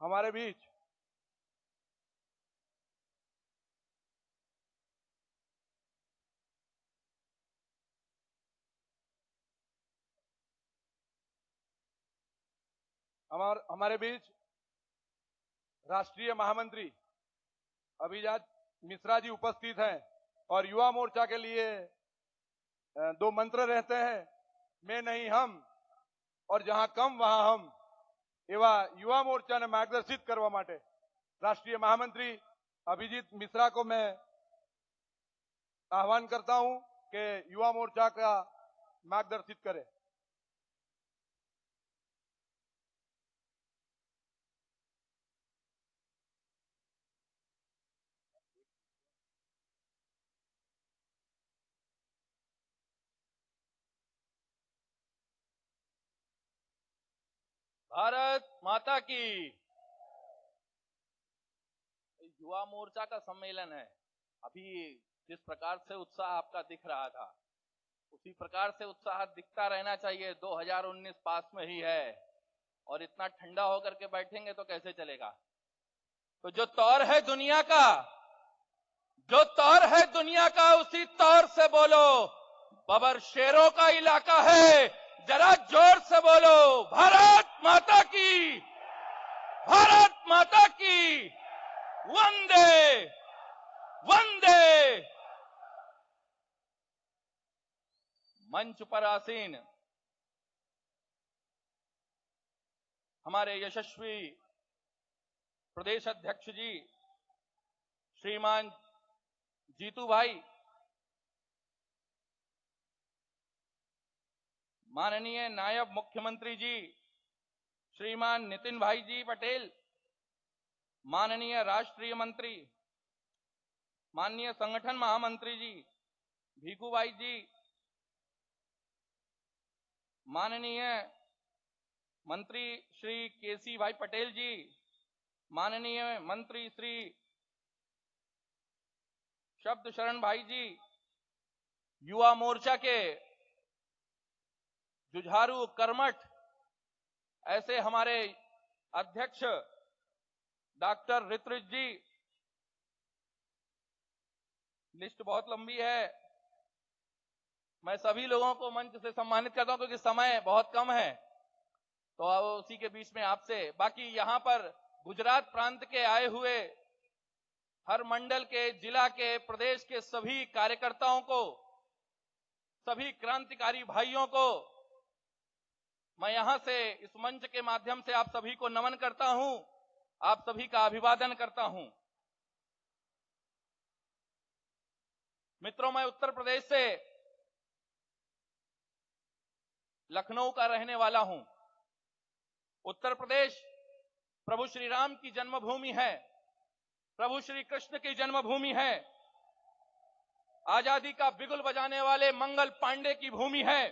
हमारे बीच हमारे बीच राष्ट्रीय महामंत्री अभिजात मिश्रा जी उपस्थित हैं और युवा मोर्चा के लिए दो मंत्र रहते हैं, मैं नहीं हम और जहां कम वहां हम। એવા युवा मोर्चा ने मार्गदर्शित करवा माटे राष्ट्रीय महामंत्री अभिजीत मिश्रा को मैं आह्वान करता हूं कि युवा मोर्चा का मार्गदर्शित करें। भारत माता की। युवा मोर्चा का सम्मेलन है। अभी जिस प्रकार से उत्साह आपका दिख रहा था उसी प्रकार से उत्साह दिखता रहना चाहिए। 2019 पास में ही है और इतना ठंडा होकर के बैठेंगे तो कैसे चलेगा। तो जो तौर है दुनिया का, जो तौर है दुनिया का, उसी तौर से बोलो। बबर शेरों का इलाका है, जरा जोर से बोलो। भारत माता की, भारत माता की। वंदे वंदे। मंच पर आसीन हमारे यशस्वी प्रदेश अध्यक्ष जी श्रीमान जीतू भाई, माननीय नायब मुख्यमंत्री जी श्रीमान नितिन भाई जी पटेल, माननीय राष्ट्रीय मंत्री माननीय संगठन महामंत्री जी भीखू भाई जी, माननीय मंत्री श्री केसी भाई पटेल जी, माननीय मंत्री श्री शब्द शरण भाई जी, युवा मोर्चा के जुझारू कर्मठ ऐसे हमारे अध्यक्ष डॉक्टर ऋत्विज जी, लिस्ट बहुत लंबी है। मैं सभी लोगों को मंच से सम्मानित करता हूं क्योंकि समय बहुत कम है, तो उसी के बीच में आपसे बाकी यहां पर गुजरात प्रांत के आए हुए हर मंडल के, जिला के, प्रदेश के सभी कार्यकर्ताओं को, सभी क्रांतिकारी भाइयों को मैं यहां से इस मंच के माध्यम से आप सभी को नमन करता हूं, आप सभी का अभिवादन करता हूं। मित्रों, मैं उत्तर प्रदेश से लखनऊ का रहने वाला हूं। उत्तर प्रदेश प्रभु श्री राम की जन्मभूमि है, प्रभु श्री कृष्ण की जन्मभूमि है, आजादी का बिगुल बजाने वाले मंगल पांडे की भूमि है,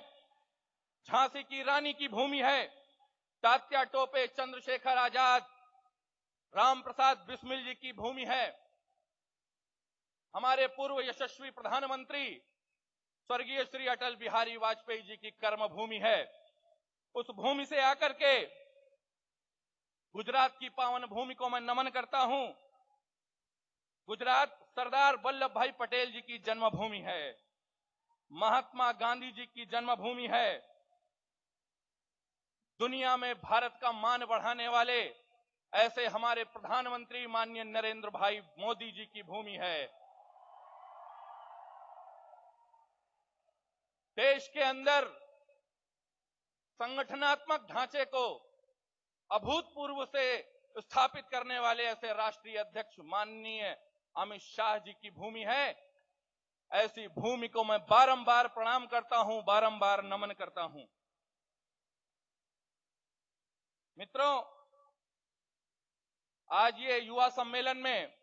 झांसी की रानी की भूमि है, तात्या टोपे, चंद्रशेखर आजाद, राम प्रसाद बिस्मिल जी की भूमि है, हमारे पूर्व यशस्वी प्रधानमंत्री स्वर्गीय श्री अटल बिहारी वाजपेयी जी की कर्मभूमि है। उस भूमि से आकर के गुजरात की पावन भूमि को मैं नमन करता हूं। गुजरात सरदार वल्लभ भाई पटेल जी की जन्मभूमि है, महात्मा गांधी जी की जन्मभूमि है, दुनिया में भारत का मान बढ़ाने वाले ऐसे हमारे प्रधानमंत्री माननीय नरेंद्र भाई मोदी जी की भूमि है। देश के अंदर संगठनात्मक ढांचे को अभूतपूर्व से स्थापित करने वाले ऐसे राष्ट्रीय अध्यक्ष माननीय अमित शाह जी की भूमि है। ऐसी भूमि को मैं बारंबार प्रणाम करता हूं, बारंबार नमन करता हूं। मित्रों, आज ये युवा सम्मेलन में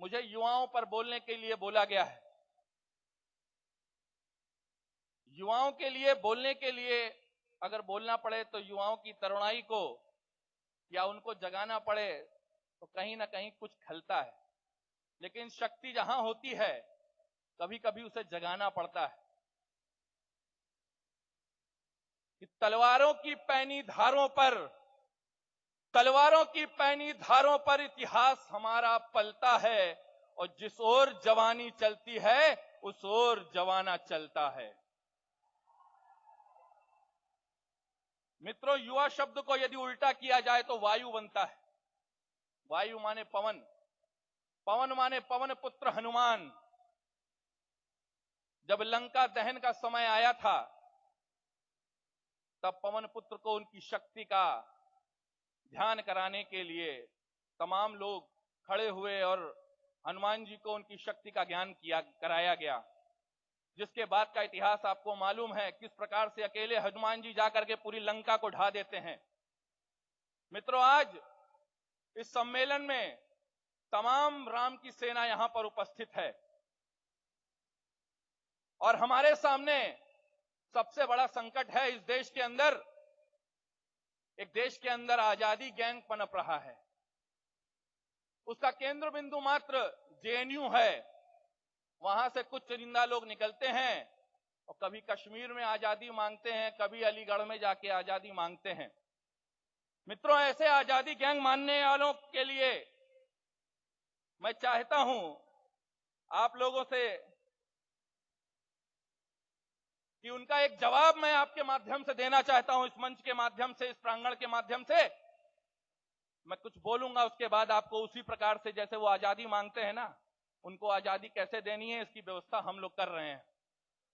मुझे युवाओं पर बोलने के लिए बोला गया है। युवाओं के लिए बोलने के लिए अगर बोलना पड़े तो युवाओं की तरुणाई को या उनको जगाना पड़े तो कहीं ना कहीं कुछ खलता है, लेकिन शक्ति जहां होती है कभी कभी उसे जगाना पड़ता है। कि तलवारों की पैनी धारों पर तलवारों की पैनी धारों पर इतिहास हमारा पलता है और जिस ओर जवानी चलती है उस ओर जवाना चलता है। मित्रों, युवा शब्द को यदि उल्टा किया जाए तो वायु बनता है। वायु माने पवन, पवन माने पवन पुत्र हनुमान। जब लंका दहन का समय आया था तब पवन पुत्र को उनकी शक्ति का ध्यान कराने के लिए तमाम लोग खड़े हुए और हनुमान जी को उनकी शक्ति का ज्ञान कराया गया, जिसके बाद का इतिहास आपको मालूम है किस प्रकार से अकेले हनुमान जी जाकर के पूरी लंका को ढा देते हैं। मित्रों, आज इस सम्मेलन में तमाम राम की सेना यहां पर उपस्थित है और हमारे सामने सबसे बड़ा संकट है इस देश के अंदर। एक देश के अंदर आजादी गैंग पनप रहा है, उसका केंद्र बिंदु मात्र जेएनयू है। वहां से कुछ चुनिंदा लोग निकलते हैं और कभी कश्मीर में आजादी मांगते हैं, कभी अलीगढ़ में जाके आजादी मांगते हैं। मित्रों, ऐसे आजादी गैंग मानने वालों के लिए मैं चाहता हूं आप लोगों से कि उनका एक जवाब मैं आपके माध्यम से देना चाहता हूं, इस मंच के माध्यम से, इस प्रांगण के माध्यम से। मैं कुछ बोलूंगा, उसके बाद आपको उसी प्रकार से जैसे वो आजादी मांगते हैं ना, उनको आजादी कैसे देनी है इसकी व्यवस्था हम लोग कर रहे हैं।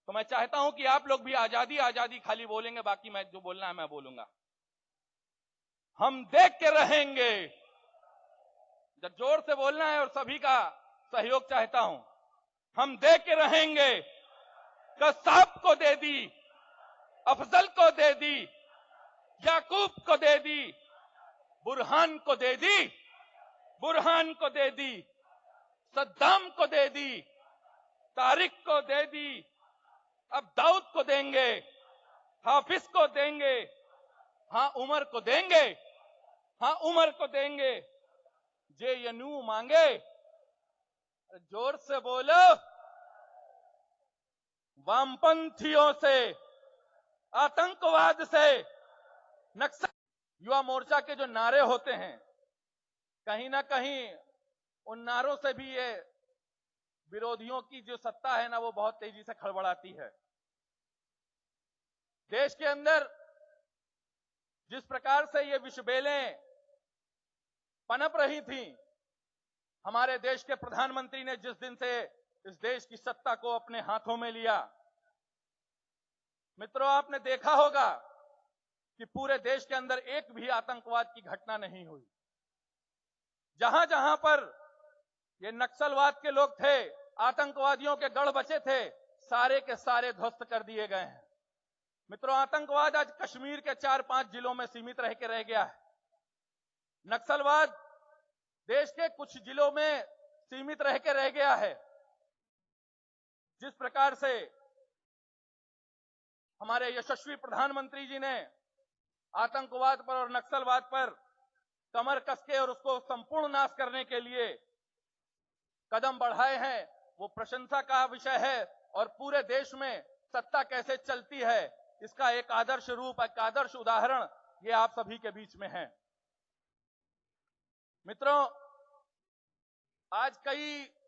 तो मैं चाहता हूं कि आप लोग भी आजादी आजादी खाली बोलेंगे, बाकी मैं जो बोलना है मैं बोलूंगा। हम देख के रहेंगे, जब जोर से बोलना है और सभी का सहयोग चाहता हूं। हम देख के रहेंगे, कसाब को दे दी, अफजल को दे दी, याकूब को दे दी, बुरहान को दे दी, बुरहान को दे दी, सद्दाम को दे दी, तारिक को दे दी, अब दाऊद को देंगे, हाफिज को देंगे, हाँ उमर को देंगे, हाँ उमर को देंगे। जेएनयू मांगे, जोर से बोलो। वामपंथियों से, आतंकवाद से, नक्सल, युवा मोर्चा के जो नारे होते हैं, कहीं ना कहीं उन नारों से भी ये विरोधियों की जो सत्ता है ना, वो बहुत तेजी से खड़बड़ाती है। देश के अंदर जिस प्रकार से ये विषबेलें पनप रही थी, हमारे देश के प्रधानमंत्री ने जिस दिन से इस देश की सत्ता को अपने हाथों में लिया, मित्रों आपने देखा होगा कि पूरे देश के अंदर एक भी आतंकवाद की घटना नहीं हुई। जहां जहां पर ये नक्सलवाद के लोग थे, आतंकवादियों के गढ़ बचे थे, सारे के सारे ध्वस्त कर दिए गए हैं। मित्रों, आतंकवाद आज कश्मीर के 4-5 जिलों में सीमित रह के रह गया है। नक्सलवाद देश के कुछ जिलों में सीमित रह के रह गया है। जिस प्रकार से हमारे यशस्वी प्रधानमंत्री जी ने आतंकवाद पर और नक्सलवाद पर कमर कसके और उसको संपूर्ण नाश करने के लिए कदम बढ़ाए हैं, वो प्रशंसा का विषय है। और पूरे देश में सत्ता कैसे चलती है इसका एक आदर्श रूप, एक आदर्श उदाहरण ये आप सभी के बीच में है। मित्रों, आज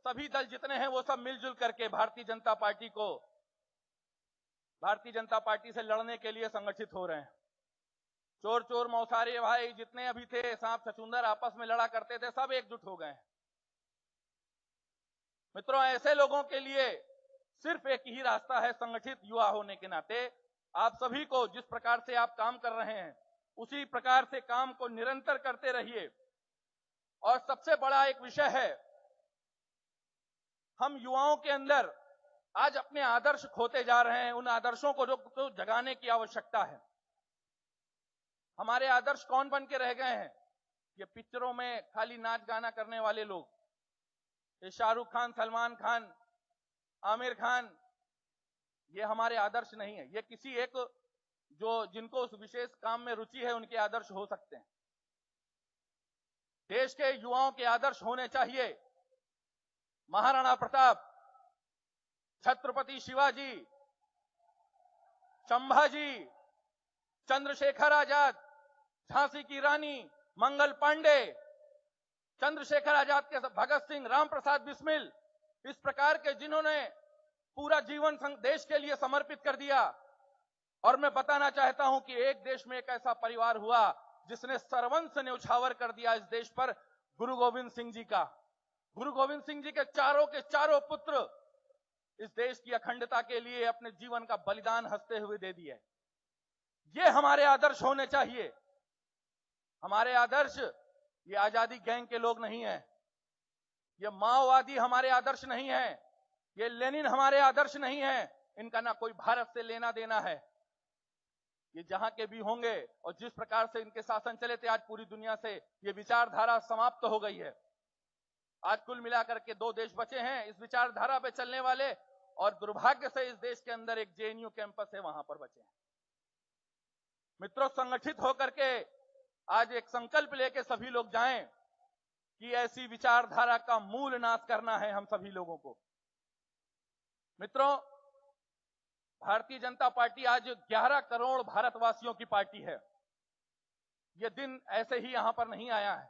सभी दल जितने हैं वो सब मिलजुल करके भारतीय जनता पार्टी से लड़ने के लिए संगठित हो रहे हैं। चोर चोर मौसारे भाई जितने अभी थे, सांप छछूंदर आपस में लड़ा करते थे, सब एकजुट हो गए हैं। मित्रों, ऐसे लोगों के लिए सिर्फ एक ही रास्ता है। संगठित युवा होने के नाते आप सभी को जिस प्रकार से आप काम कर रहे हैं उसी प्रकार से काम को निरंतर करते रहिए। और सबसे बड़ा एक विषय है, हम युवाओं के अंदर आज अपने आदर्श खोते जा रहे हैं। उन आदर्शों को जगाने की आवश्यकता है। हमारे आदर्श कौन बन के रह गए हैं? ये पिक्चरों में खाली नाच गाना करने वाले लोग, ये शाहरुख खान, सलमान खान, आमिर खान, ये हमारे आदर्श नहीं है। ये किसी एक जिनको उस विशेष काम में रुचि है उनके आदर्श हो सकते हैं। देश के युवाओं के आदर्श होने चाहिए महाराणा प्रताप, छत्रपति शिवाजी, संभाजी, चंद्रशेखर आजाद, झांसी की रानी, मंगल पांडे, चंद्रशेखर आजाद के भगत सिंह, राम प्रसाद बिस्मिल, इस प्रकार के जिन्होंने पूरा जीवन देश के लिए समर्पित कर दिया। और मैं बताना चाहता हूं कि एक देश में एक ऐसा परिवार हुआ जिसने सर्वंस न्यौछावर कर दिया इस देश पर, गुरु गोविंद सिंह जी का। गुरु गोविंद सिंह जी के चारों पुत्र इस देश की अखंडता के लिए अपने जीवन का बलिदान हंसते हुए दे दिए। ये हमारे आदर्श होने चाहिए। हमारे आदर्श ये आजादी गैंग के लोग नहीं है, ये माओवादी हमारे आदर्श नहीं है, ये लेनिन हमारे आदर्श नहीं है। इनका ना कोई भारत से लेना देना है। ये जहां के भी होंगे और जिस प्रकार से इनके शासन चले थे, आज पूरी दुनिया से ये विचारधारा समाप्त हो गई है। आज कुल मिलाकर के 2 देश बचे हैं इस विचारधारा पे चलने वाले, और दुर्भाग्य से इस देश के अंदर एक जेएनयू कैंपस है, वहां पर बचे हैं। मित्रों, संगठित होकर के आज एक संकल्प लेके सभी लोग जाएं कि ऐसी विचारधारा का मूल नाश करना है हम सभी लोगों को। मित्रों, भारतीय जनता पार्टी आज 11 करोड़ भारतवासियों की पार्टी है। यह दिन ऐसे ही यहां पर नहीं आया है।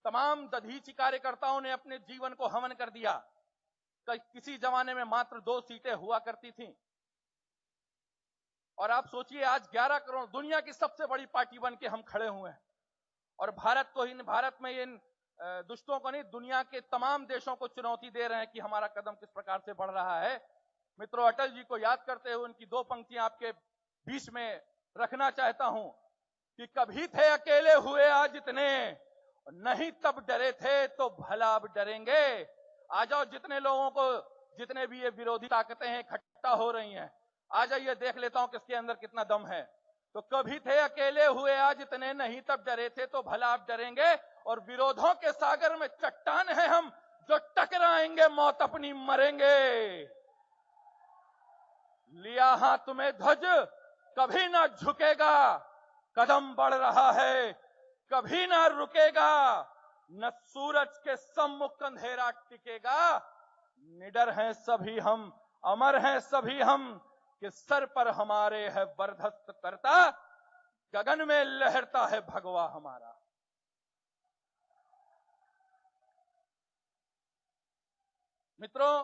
तमाम दधीची कार्यकर्ताओं ने अपने जीवन को हवन कर दिया। किसी जमाने में मात्र 2 सीटें हुआ करती थीं, और आप सोचिए आज 11 करोड़, दुनिया की सबसे बड़ी पार्टी बन के हम खड़े हुए हैं। और भारत में इन दुष्टों को नहीं, दुनिया के तमाम देशों को चुनौती दे रहे हैं कि हमारा कदम किस प्रकार से बढ़ रहा है। मित्रों, अटल जी को याद करते हुए उनकी 2 पंक्तियां आपके बीच में रखना चाहता हूं कि कभी थे अकेले हुए आज इतने, नहीं तब डरे थे तो भला अब डरेंगे। आ जाओ, जितने लोगों को, जितने भी ये विरोधी ताकतें हैं इकट्ठा हो रही हैं, आ जाइए, देख लेता हूं किसके अंदर कितना दम है। तो कभी थे अकेले हुए आज इतने, नहीं तब डरे थे तो भला अब डरेंगे। और विरोधों के सागर में चट्टान है हम, जो टकराएंगे मौत अपनी मरेंगे। लिया हाथ में ध्वज कभी ना झुकेगा, कदम बढ़ रहा है कभी ना रुकेगा। न सूरज के सम्मुख अंधेरा टिकेगा। निडर हैं सभी हम, अमर हैं सभी हम, कि सर पर हमारे है बर्धस्त करता, गगन में लहरता है भगवा हमारा। मित्रों,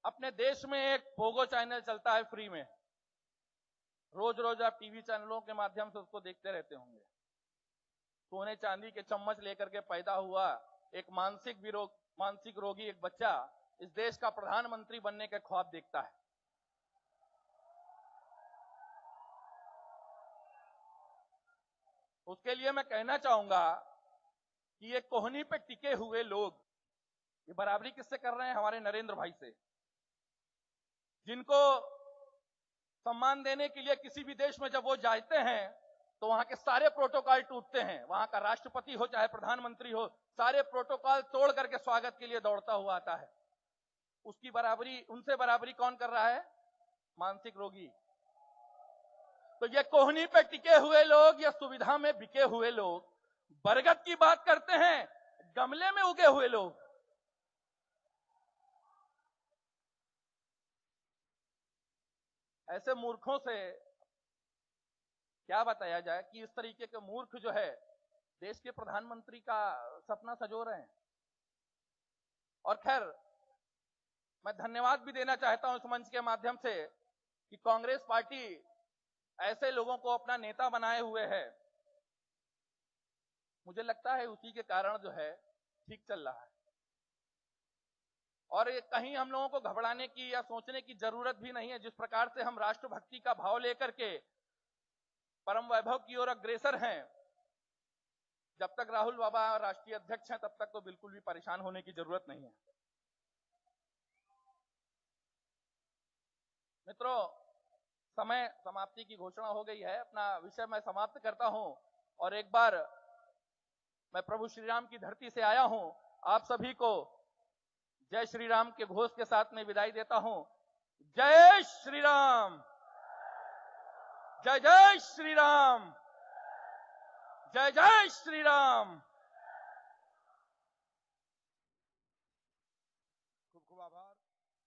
अपने देश में एक पोगो चैनल चलता है फ्री में। रोज रोज आप टीवी चैनलों के माध्यम से उसको देखते रहते होंगे। सोने चांदी के चम्मच लेकर के पैदा हुआ एक मानसिक रोगी एक बच्चा इस देश का प्रधानमंत्री बनने के ख्वाब देखता है। उसके लिए मैं कहना चाहूंगा कि ये कोहनी पे टिके हुए लोग ये बराबरी किससे कर रहे हैं? हमारे नरेंद्र भाई से, जिनको सम्मान देने के लिए किसी भी देश में जब वो जाते हैं तो वहां के सारे प्रोटोकॉल टूटते हैं। वहां का राष्ट्रपति हो चाहे प्रधानमंत्री हो, सारे प्रोटोकॉल तोड़ करके स्वागत के लिए दौड़ता हुआ आता है। उसकी बराबरी, उनसे बराबरी कौन कर रहा है? मानसिक रोगी। तो ये कोहनी पे टिके हुए लोग या सुविधा में बिके हुए लोग बरगद की बात करते हैं, गमले में उगे हुए लोग। ऐसे मूर्खों से क्या बताया जाए कि इस तरीके के मूर्ख जो है देश के प्रधानमंत्री का सपना सजो रहे हैं। और खैर, मैं धन्यवाद भी देना चाहता हूं इस मंच के माध्यम से कि कांग्रेस पार्टी ऐसे लोगों को अपना नेता बनाए हुए है। मुझे लगता है उसी के कारण जो है ठीक चल रहा है। और ये कहीं हम लोगों को घबराने की या सोचने की जरूरत भी नहीं है। जिस प्रकार से हम राष्ट्रभक्ति का भाव लेकर के परम वैभव की ओर अग्रसर हैं, जब तक राहुल बाबा राष्ट्रीय अध्यक्ष हैं तब तक तो बिल्कुल भी परेशान होने की जरूरत नहीं है। मित्रों, समय समाप्ति की घोषणा हो गई है। अपना विषय मैं समाप्त करता हूं और एक बार मैं प्रभु श्री राम की धरती से आया हूं। आप सभी को जय श्री राम के घोष के साथ में विदाई देता हूं। जय श्री राम, जय जय श्री राम, जय जय श्री राम।